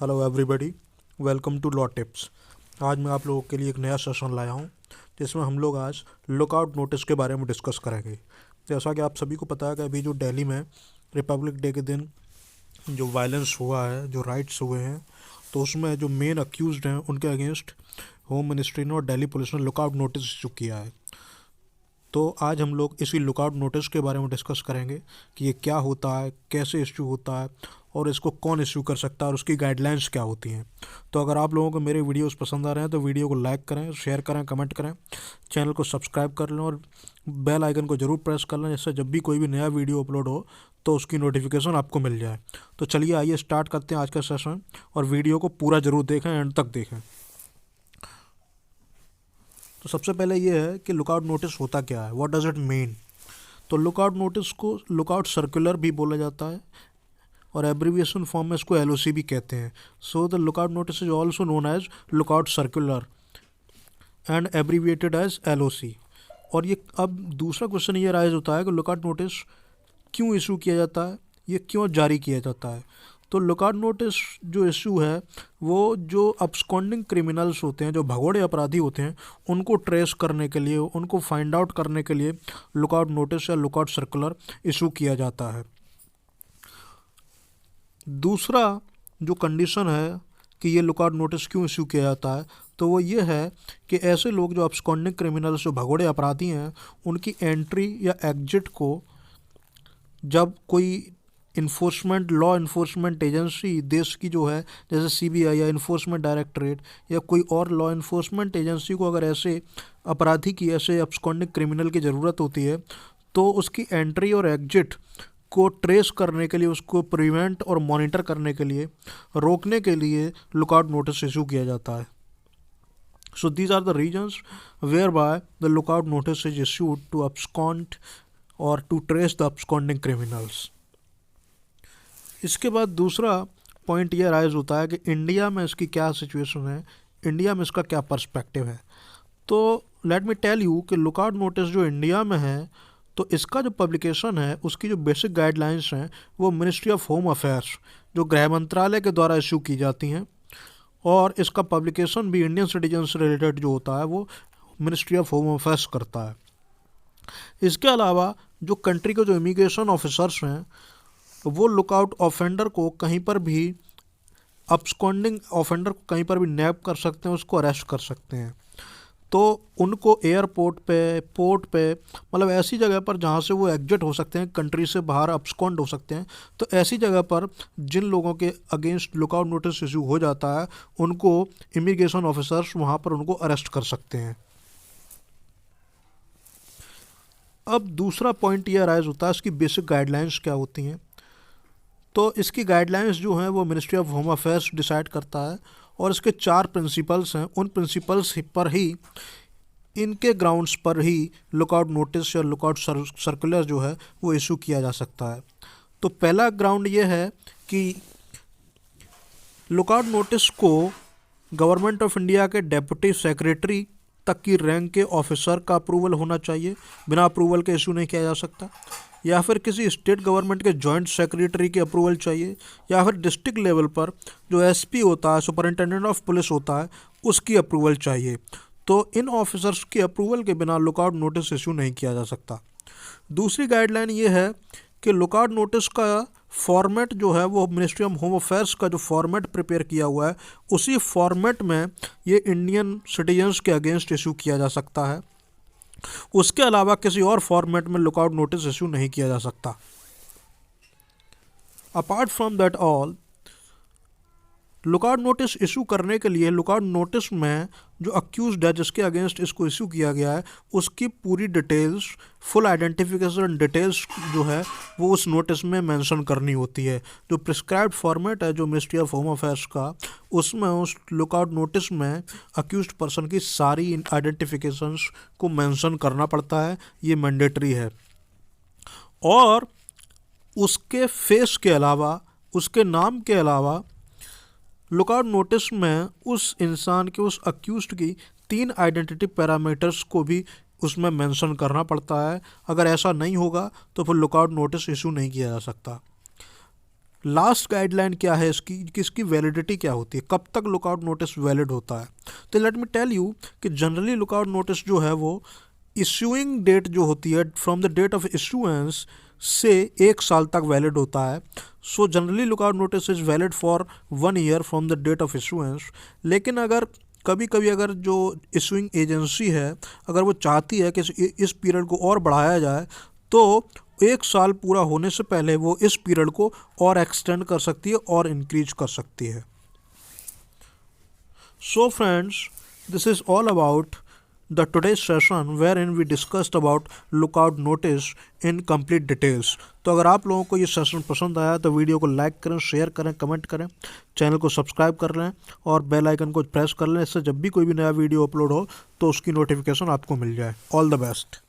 Hello everybody, welcome to law tips. आज मैं आप लोगों के लिए एक नया सेशन लाया हूं जिसमें हम लोग आज लुकआउट नोटिस के बारे में डिस्कस करेंगे। जैसा कि आप सभी को पता है कि अभी जो दिल्ली में रिपब्लिक डे के दिन जो वायलेंस हुआ है, जो राइट्स हुए हैं, तो उसमें जो मेन अक्यूज्ड हैं उनके अगेंस्ट होम मिनिस्ट्री ने और दिल्ली पुलिस ने लुकआउट नोटिस इशू किया है। तो आज हम लोग इसी लुकआउट नोटिस के बारे में डिस्कस करेंगे कि ये क्या होता है, कैसे इशू होता है और इसको कौन इशू कर सकता है और उसकी गाइडलाइंस क्या होती हैं। तो अगर आप लोगों को मेरे वीडियोस पसंद आ रहे हैं तो वीडियो को लाइक करें, शेयर करें, कमेंट करें, चैनल को सब्सक्राइब कर लें और बेल आइकन को ज़रूर प्रेस कर लें, जिससे जब भी कोई भी नया वीडियो अपलोड हो तो उसकी नोटिफिकेशन आपको मिल जाए। तो चलिए आइए स्टार्ट करते हैं आज का सेशन और वीडियो को पूरा ज़रूर देखें, एंड तक देखें। तो सबसे पहले ये है कि लुकआउट नोटिस होता क्या है, व्हाट डज इट मीन। तो लुकआउट नोटिस को लुकआउट सर्कुलर भी बोला जाता है और एब्रीविएशन फॉर्म में इसको LOC भी कहते हैं। So the lookout notice is also known as lookout circular and abbreviated as LOC। और ये अब दूसरा क्वेश्चन ये राइज होता है कि लुकआउट नोटिस क्यों इशू किया जाता है, ये क्यों जारी किया जाता है। तो लुकआउट नोटिस जो इशू है वो जो अब्सकॉन्डिंग क्रिमिनल्स होते हैं, जो भगोड़े अपराधी होते हैं, उनको ट्रेस करने के लिए, उनको फाइंड आउट करने के लिए लुकआउट नोटिस या लुकआउट सर्कुलर इशू किया जाता है। दूसरा जो कंडीशन है कि ये लुकआउट नोटिस क्यों इशू किया जाता है, तो वो ये है कि ऐसे लोग जो अब्सकॉन्डिंग क्रिमिनल्स, जो भगोड़े अपराधी हैं, उनकी एंट्री या एग्जिट को जब कोई लॉ इन्फोर्समेंट एजेंसी देश की जो है, जैसे CBI या इन्फोर्समेंट डायरेक्टरेट या कोई और लॉ इन्फोर्समेंट एजेंसी को अगर ऐसे अपराधी की, ऐसे अब्सकॉन्डिंग क्रिमिनल की ज़रूरत होती है, तो उसकी एंट्री और एग्जिट को ट्रेस करने के लिए, उसको प्रिवेंट और मॉनिटर करने के लिए, रोकने के लिए लुकआउट नोटिस इशू किया जाता है। So these are the reasons whereby the lookout notice is issued to abscond or to trace the absconding criminals. इसके बाद दूसरा पॉइंट ये राइज होता है कि इंडिया में इसकी क्या सिचुएशन है, इंडिया में इसका क्या पर्सपेक्टिव है। तो लेट मी टेल यू कि लुकआउट नोटिस जो इंडिया में है, तो इसका जो पब्लिकेशन है, उसकी जो बेसिक गाइडलाइंस हैं, वो मिनिस्ट्री ऑफ होम अफेयर्स, जो गृह मंत्रालय के द्वारा इशू की जाती हैं, और इसका पब्लिकेशन भी इंडियन सिटीजन से रिलेटेड जो होता है वो मिनिस्ट्री ऑफ होम अफेयर्स करता है। इसके अलावा जो कंट्री के जो इमिग्रेशन ऑफिसर्स हैं, वो लुकआउट ऑफेंडर को कहीं पर भी, अब्सकॉन्डिंग ऑफेंडर को कहीं पर भी नैप कर सकते हैं, उसको अरेस्ट कर सकते हैं। तो उनको एयरपोर्ट पे, पोर्ट पे, मतलब ऐसी जगह पर जहाँ से वो एग्जिट हो सकते हैं, कंट्री से बाहर अब्सकॉन्ड हो सकते हैं, तो ऐसी जगह पर जिन लोगों के अगेंस्ट लुकआउट नोटिस इशू हो जाता है, उनको इमिग्रेशन ऑफिसर्स वहाँ पर उनको अरेस्ट कर सकते हैं। अब दूसरा पॉइंट ये राइज होता है, इसकी बेसिक गाइडलाइंस क्या होती हैं। तो इसकी गाइडलाइंस जो हैं वो ministry of home affairs decide करता है और इसके 4 प्रिंसिपल्स हैं। उन प्रिंसिपल्स पर ही, इनके ग्राउंड्स पर ही लुकआउट नोटिस या लुकआउट सर्कुलर जो है वो इशू किया जा सकता है। तो पहला ग्राउंड ये है कि लुकआउट नोटिस को गवर्नमेंट ऑफ इंडिया के डेप्यूटी सेक्रेटरी तक की रैंक के ऑफिसर का अप्रूवल होना चाहिए, बिना अप्रूवल के इशू नहीं किया जा सकता। या फिर किसी स्टेट गवर्नमेंट के जॉइंट सेक्रेटरी की अप्रूवल चाहिए, या फिर डिस्ट्रिक्ट लेवल पर जो SP होता है, सुपरिटेंडेंट ऑफ पुलिस होता है, उसकी अप्रूवल चाहिए। तो इन ऑफिसर्स की अप्रूवल के बिना लुकआउट नोटिस इशू नहीं किया जा सकता। दूसरी गाइडलाइन ये है कि लुकआउट नोटिस का फॉर्मेट जो है वो मिनिस्ट्री ऑफ होम अफेयर्स का जो फॉर्मेट प्रिपेयर किया हुआ है, उसी फॉर्मेट में ये इंडियन सिटीजन्स के अगेंस्ट इशू किया जा सकता है। उसके अलावा किसी और फॉर्मेट में लुकआउट नोटिस इशू नहीं किया जा सकता। Apart from that all, lookout notice issue करने के लिए लुकआउट नोटिस में जो अक्यूज्ड है, जिसके अगेंस्ट इसको इशू किया गया है, उसकी पूरी डिटेल्स, फुल आइडेंटिफिकेशन डिटेल्स जो है वो उस नोटिस में मेंशन करनी होती है। जो प्रिस्क्राइब्ड फॉर्मेट है जो मिनिस्ट्री ऑफ होम अफेयर्स का, उसमें उस लुकआउट नोटिस में अक्यूज्ड पर्सन की सारी आइडेंटिफिकेशंस को मेंशन करना पड़ता है, ये मैंडेटरी है। और उसके फेस के अलावा, उसके नाम के अलावा, लुकआउट नोटिस में उस इंसान के, उस अक्यूज्ड की 3 आइडेंटिटी पैरामीटर्स को भी उसमें मेंशन करना पड़ता है। अगर ऐसा नहीं होगा तो फिर लुकआउट नोटिस इशू नहीं किया जा सकता। लास्ट गाइडलाइन क्या है इसकी, कि इसकी वैलिडिटी क्या होती है, कब तक लुकआउट नोटिस वैलिड होता है। तो लेट मी टेल यू कि जनरली लुकआउट नोटिस जो है वो इश्यूइंग डेट जो होती है from the date of issuance से 1 साल तक वैलिड होता है। So generally lookout notice is valid for 1 year from the date of issuance. लेकिन अगर कभी कभी अगर जो इशूइंग एजेंसी है अगर वो चाहती है कि इस पीरियड को और बढ़ाया जाए, तो 1 साल पूरा होने से पहले वो इस पीरियड को और एक्सटेंड कर सकती है और इंक्रीज कर सकती है। So friends, this is all about the today's session wherein we discussed about lookout notice in complete details। तो अगर आप लोगों को ये सेशन पसंद आया तो वीडियो को लाइक करें, शेयर करें, कमेंट करें, चैनल को सब्सक्राइब कर लें और बेल आइकन को प्रेस कर लें। इससे जब भी कोई भी नया वीडियो अपलोड हो तो उसकी नोटिफिकेशन आपको मिल जाए। All the best.